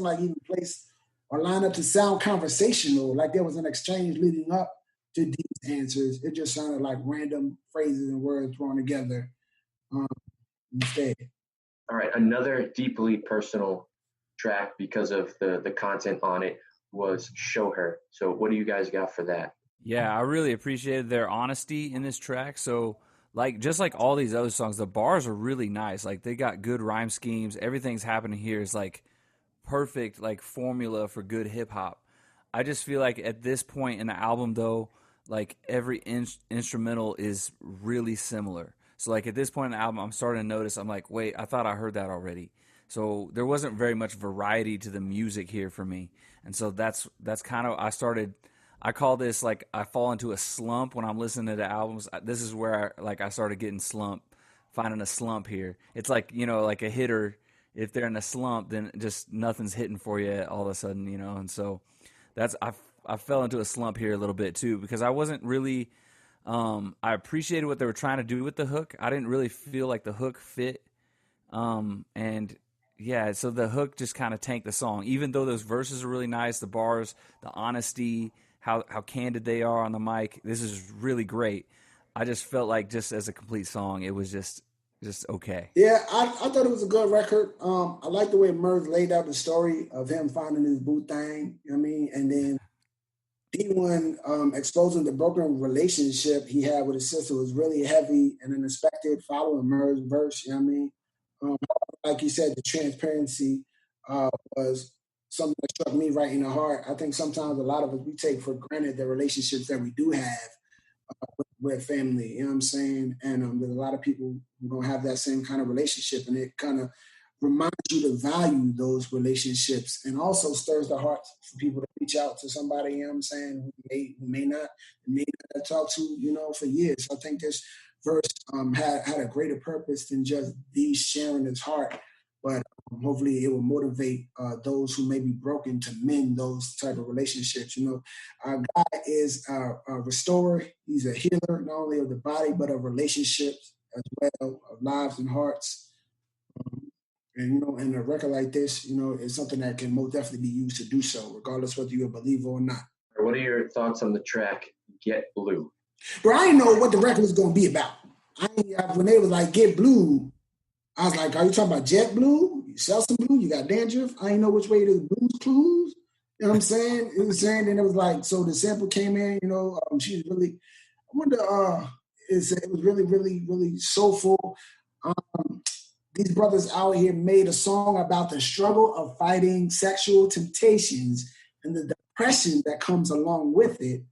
like even placed or line up to sound conversational, like there was an exchange leading up to these answers. It just sounded like random phrases and words thrown together um, instead. All right, another deeply personal track because of the content on it was Show Her. So what do you guys got for that? Yeah, I really appreciated their honesty in this track. So, like, just like all these other songs, the bars are really nice. Like, they got good rhyme schemes. Everything's happening here is like perfect, like formula for good hip hop. I just feel like at this point in the album, though, like every instrumental is really similar. So, like at this point in the album, I'm starting to notice. I'm like, wait, I thought I heard that already. So there wasn't very much variety to the music here for me, and so that's kind of I call this like I fall into a slump when I'm listening to the albums. This is where I started getting finding a slump here. It's like, like a hitter, if they're in a slump, then just nothing's hitting for you all of a sudden, and so I fell into a slump here a little bit too, because I wasn't really I appreciated what they were trying to do with the hook. I didn't really feel like the hook fit, and yeah, so the hook just kind of tanked the song. Even though those verses are really nice, the bars, the honesty, how candid they are on the mic, this is really great. I just felt like just as a complete song, it was just okay. Yeah, I thought it was a good record. I like the way Murs laid out the story of him finding his boo thing, you know what I mean? And then Dee-1 exposing the broken relationship he had with his sister was really heavy and unexpected following Murs' verse, you know what I mean? Um, like you said, the transparency was something that struck me right in the heart. I think sometimes a lot of us, we take for granted the relationships that we do have with family, you know what I'm saying? And there's a lot of people who don't have that same kind of relationship, and it kind of reminds you to value those relationships, and also stirs the hearts for people to reach out to somebody, you know what I'm saying, who may not have talked to, for years. So I think this verse had a greater purpose than just these sharing his heart, but hopefully it will motivate those who may be broken to mend those type of relationships. Our God is a restorer. He's a healer, not only of the body, but of relationships as well, of lives and hearts. And a record like this, is something that can most definitely be used to do so, regardless whether you're a believer or not. What are your thoughts on the track Get Blue? Bro, I didn't know what the record was going to be about. When they was like, Get Blue, I was like, are you talking about Jet Blue? You sell some blue? You got dandruff? I didn't know which way the Blues Clues. You know what I'm saying? It was saying, and it was like, so the sample came in, she was really, I wonder, it was really, really, really soulful. These brothers out here made a song about the struggle of fighting sexual temptations and the depression that comes along with it,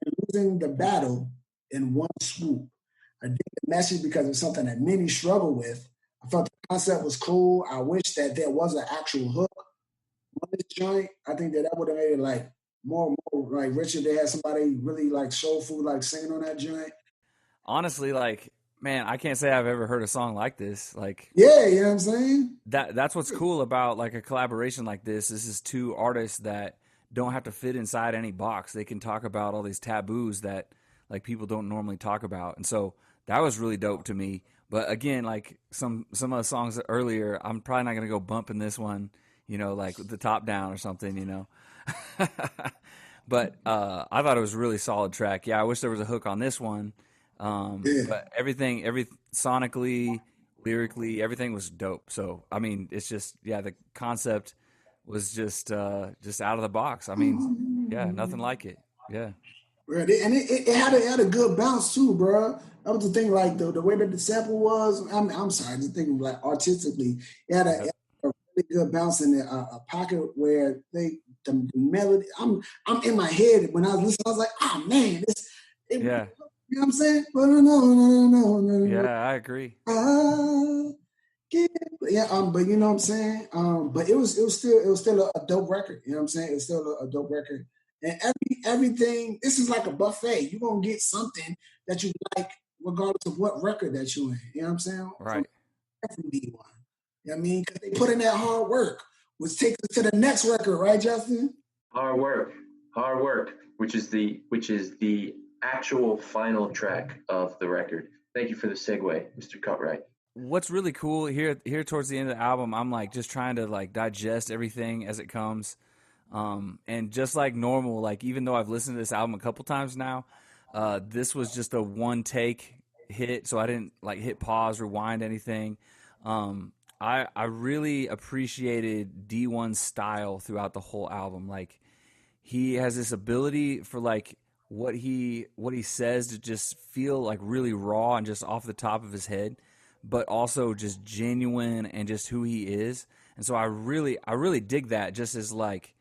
and losing the battle in one swoop. I dig the message because it's something that many struggle with. I felt the concept was cool. I wish that there was an actual hook on this joint. I think that would have made it like more like Richard. They had somebody really like soulful, like singing on that joint. Honestly, like, man, I can't say I've ever heard a song like this. Like, yeah, you know what I'm saying? That's what's cool about like a collaboration like this. This is two artists that don't have to fit inside any box. They can talk about all these taboos that like people don't normally talk about. And so that was really dope to me. But again, like some of the songs earlier, I'm probably not gonna go bumping this one, like with the top down or something, But I thought it was a really solid track. Yeah, I wish there was a hook on this one. But everything sonically, lyrically, everything was dope. So I mean, it's just the concept was just out of the box. I mean, yeah, nothing like it. Yeah. Right. And it had a good bounce too, bro. That was the thing, like the way that the sample was. I'm sorry, just thinking like artistically, it had a really good bounce in a pocket where the melody. I'm in my head when I was listening. I was like, oh man, yeah. You know what I'm saying? No. Yeah, I agree. But you know what I'm saying? But it was still a dope record. You know what I'm saying? It's still a dope record. And everything, this is like a buffet. You're going to get something that you like regardless of what record that you're in. You know what I'm saying? Right. From Dee-1. You know what I mean? Because they put in that hard work, which takes us to the next record, right, Justin? Hard work, which is the actual final track of the record. Thank you for the segue, Mr. Cutright. what's really cool here towards the end of the album, I'm like just trying to like digest everything as it comes. And just like normal, like even though I've listened to this album a couple times now, this was just a one take hit, so I didn't like hit pause, rewind anything. I really appreciated D1's style throughout the whole album. Like he has this ability for like what he says to just feel like really raw and just off the top of his head, but also just genuine and just who he is. And so I really dig that, just as like,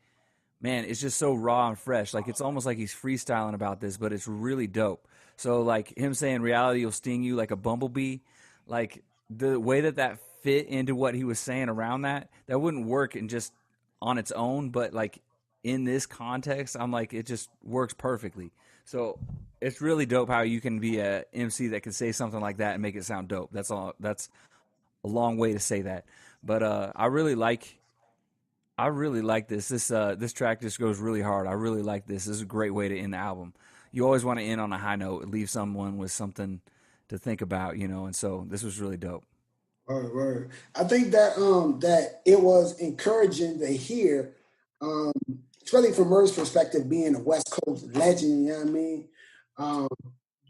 man, it's just so raw and fresh. Like it's almost like he's freestyling about this, but it's really dope. So like him saying reality will sting you like a bumblebee, like the way that fit into what he was saying around that wouldn't work in just on its own, but like in this context, I'm like it just works perfectly. So it's really dope how you can be a MC that can say something like that and make it sound dope. That's all. That's a long way to say that, but I really like this. This track just goes really hard. I really like this. This is a great way to end the album. You always want to end on a high note, leave someone with something to think about, and so this was really dope. Word, word. I think that that it was encouraging to hear, um, especially from Murs' perspective, being a West Coast legend. You know what I mean? Um,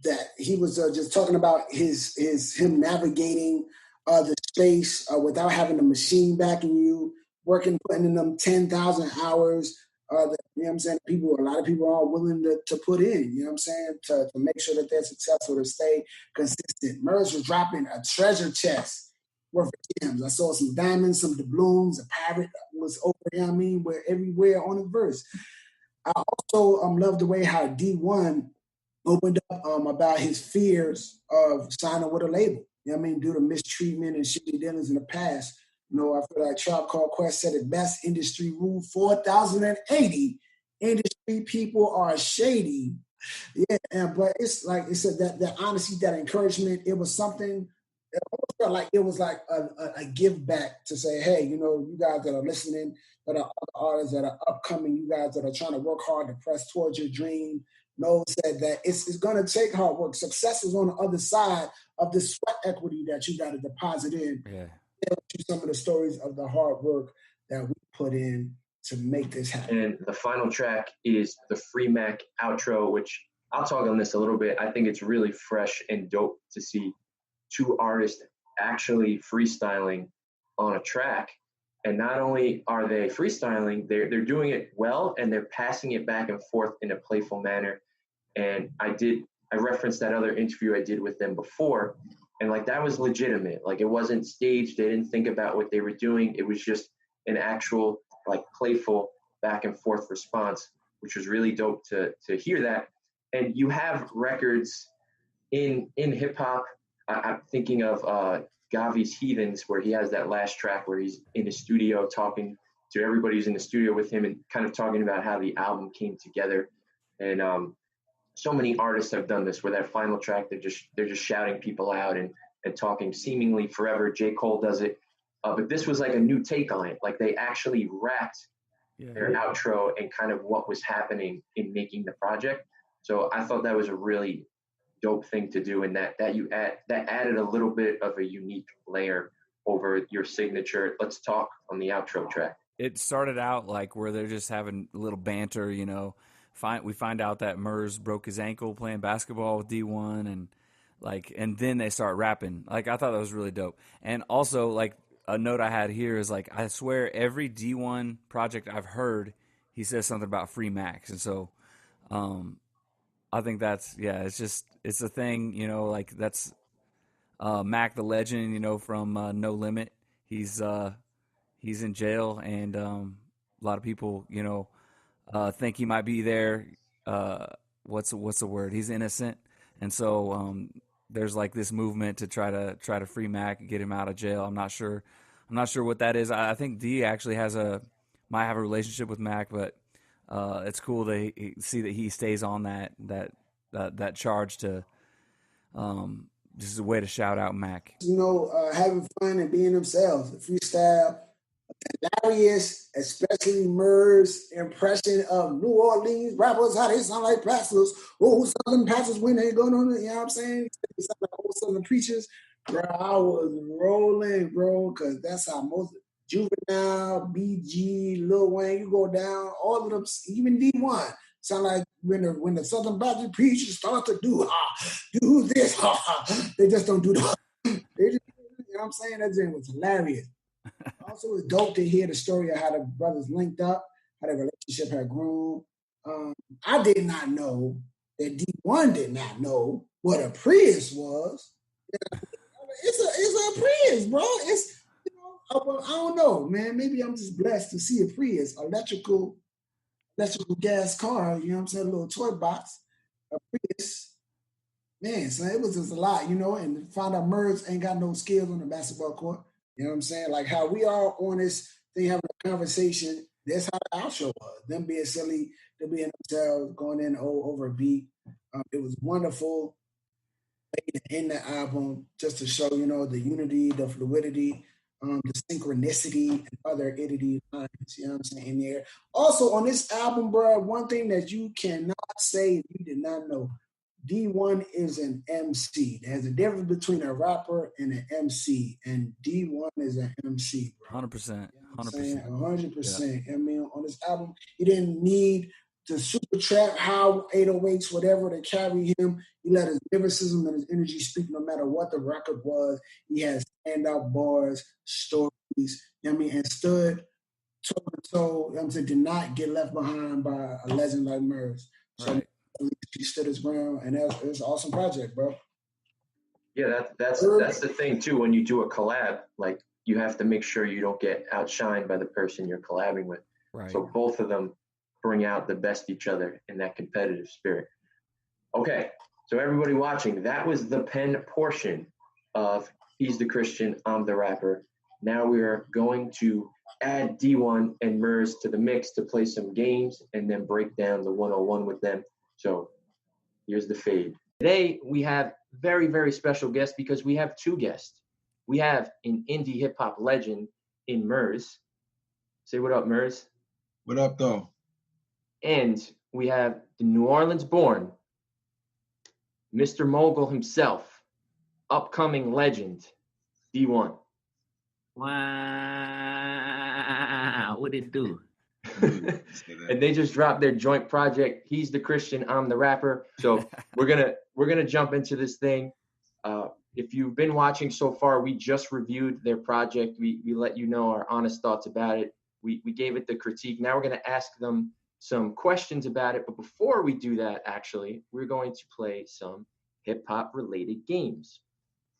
that he was just talking about him navigating the space without having a machine backing you, working putting in them 10,000 hours. That, you know what I'm saying? A lot of people are willing to put in. You know what I'm saying? To make sure that they're successful, to stay consistent. Murs was dropping a treasure chest worth of gems. I saw some diamonds, some doubloons, a parrot was over. You know what I mean? Where everywhere on the verse. I also love the way how D1 opened up about his fears of signing with a label. You know what I mean? Due to mistreatment and shitty dealings in the past. I feel like Tribe Called Quest said it best, industry rule 4080. Industry people are shady. Yeah, but it's like it said that honesty, that encouragement, it was something. It almost felt like it was like a give back to say, hey, you guys that are listening, that are other artists that are upcoming, you guys that are trying to work hard to press towards your dream, know said that it's going to take hard work. Success is on the other side of the sweat equity that you got to deposit in. Yeah. Tell you some of the stories of the hard work that we put in to make this happen. And the final track is the Free Mac outro, which I'll talk on this a little bit. I think it's really fresh and dope to see two artists actually freestyling on a track. And not only are they freestyling, they're doing it well, and they're passing it back and forth in a playful manner. And I referenced that other interview I did with them before, and like that was legitimate. Like it wasn't staged. They didn't think about what they were doing. It was just an actual like playful back and forth response, which was really dope to hear that. And you have records in hip hop. I'm thinking of Gavi's Heathens, where he has that last track where he's in the studio talking to everybody who's in the studio with him and kind of talking about how the album came together. And so many artists have done this, where that final track, they're just shouting people out and talking seemingly forever. J. Cole does it. But this was like a new take on it. Like they actually rapped their outro and kind of what was happening in making the project. So I thought that was a really dope thing to do, and that added a little bit of a unique layer over your signature "Let's Talk" on the outro track. It started out like where they're just having a little banter, we find out that Murs broke his ankle playing basketball with D1, and then they start rapping. Like I thought that was really dope. And also like a note I had here is like I swear every D1 project I've heard, he says something about Free Max, and so I think it's a thing, like that's Mac the legend, from No Limit. He's in jail, and a lot of people, think he might be there. What's the word? He's innocent, and so there's like this movement to try to free Mac and get him out of jail. I'm not sure what that is. I think D actually might have a relationship with Mac, but it's cool to see that he stays on that charge to just a way to shout out Mac. Having fun and being themselves. The freestyle, hilarious, especially Murs' impression of New Orleans rappers, how they sound like pastors. Oh, Southern pastors when they go on, you know what I'm saying? They sound like old Southern preachers. Bro, I was rolling, bro, because that's how most Juvenile, BG, Lil Wayne, you go down, all of them, even D1, sound like when the Southern Baptist preachers start to do this, they just don't do the. They just, you know what I'm saying? That thing was hilarious. Also, it's dope to hear the story of how the brothers linked up, how their relationship had grown. I did not know that D1 did not know what a Prius was. It's a Prius, bro. It's I don't know, man. Maybe I'm just blessed to see a Prius, electrical gas car. You know what I'm saying? A little toy box, a Prius. Man, so it was just a lot, and found out Murs ain't got no skills on the basketball court. You know what I'm saying? Like how we are on this thing having a conversation, that's how the outro was. Them being silly, them being themselves, going in over a beat. It was wonderful in the album just to show, the unity, the fluidity, the synchronicity, and other idity lines, you know what I'm saying, in there. Also, on this album, bro, one thing that you cannot say if you did not know, D1 is an MC. There's a difference between a rapper and an MC, and D1 is an MC, bro. 100%. 100%. 100%. Yeah. I mean, on this album, he didn't need the super trap, how 808s, whatever, to carry him. He let his lyricism and his energy speak no matter what the record was. He had standout bars, stories, you know what I mean, and stood toe-to-toe, you know what I'm saying, did not get left behind by a legend like Murs. So right. he stood his ground, and it was an awesome project, bro. Yeah, that's the thing too. When you do a collab, like you have to make sure you don't get outshined by the person you're collabing with. Right. So both of them bring out the best each other in that competitive spirit. Okay, so everybody watching, that was the pen portion of He's the Christian, I'm the Rapper. Now we are going to add D1 and Murs to the mix to play some games and then break down the 101 with them. So here's the fade. Today we have very, very special guests because we have two guests. We have an indie hip hop legend in Murs. Say what up, Murs. What up, though? And we have the New Orleans born Mr. Mogul himself, upcoming legend, D1. Wow, what it do? And they just dropped their joint project, He's the Christian, I'm the Rapper. So we're gonna jump into this thing. If you've been watching so far, we just reviewed their project. We let you know our honest thoughts about it. We gave it the critique. Now we're gonna ask them some questions about it. But before we do that, actually, we're going to play some hip-hop related games.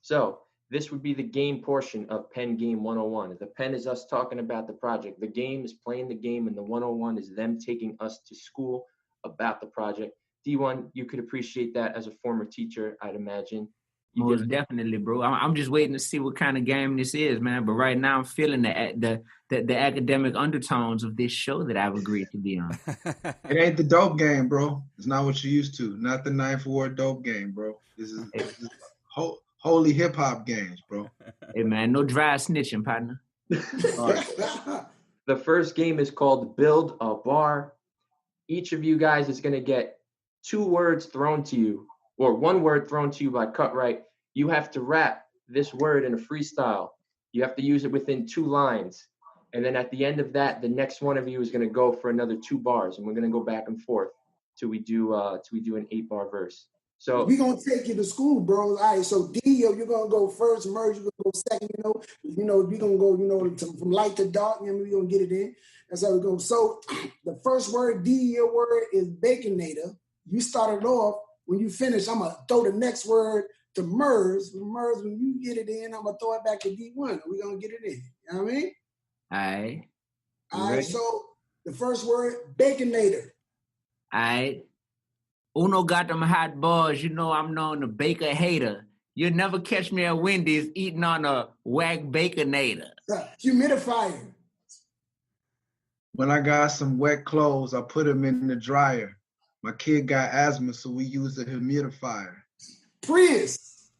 So this would be the game portion of Pen Game 101. The pen is us talking about the project. The game is playing the game, and the 101 is them taking us to school about the project. D1, you could appreciate that as a former teacher, I'd imagine. Most definitely, bro. I'm just waiting to see what kind of game this is, man. But right now, I'm feeling the academic undertones of this show that I've agreed to be on. It ain't the dope game, bro. It's not what you used to. Not the 9th Ward dope game, bro. This is holy hip hop games, bro. Hey, man, no dry snitching, partner. The first game is called Build a Bar. Each of you guys is going to get 2 words thrown to you, or 1 word thrown to you by Cutright. You have to rap this word in a freestyle. You have to use it within 2 lines. And then at the end of that, the next one of you is going to go for another 2 bars. And we're going to go back and forth till we do an 8-bar verse. So we're going to take you to school, bro. All right, so Dio, you're going to go first. Merge, you're going to go second, we're going to go, from light to dark, we're going to get it in. That's how we go. So the first word, Dio word, is Baconator. You started off. When you finish, I'm going to throw the next word to Murs. Murs, when you get it in, I'm going to throw it back to D1. We're going to get it in. You know what I mean? All right. So the first word, Baconator. All right. Uno got them hot balls. You know I'm known to bake a hater. You'll never catch me at Wendy's eating on a whack Baconator. Humidifier. When I got some wet clothes, I put them in the dryer. My kid got asthma, so we use a humidifier. Prius.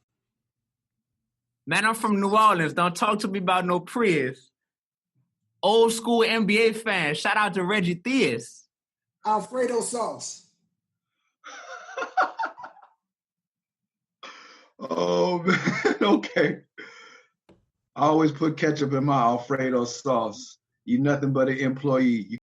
Man, I'm from New Orleans. Don't talk to me about no Prius. Old school NBA fan. Shout out to Reggie Theus. Alfredo sauce. Oh man, okay. I always put ketchup in my Alfredo sauce. You nothing but an employee. You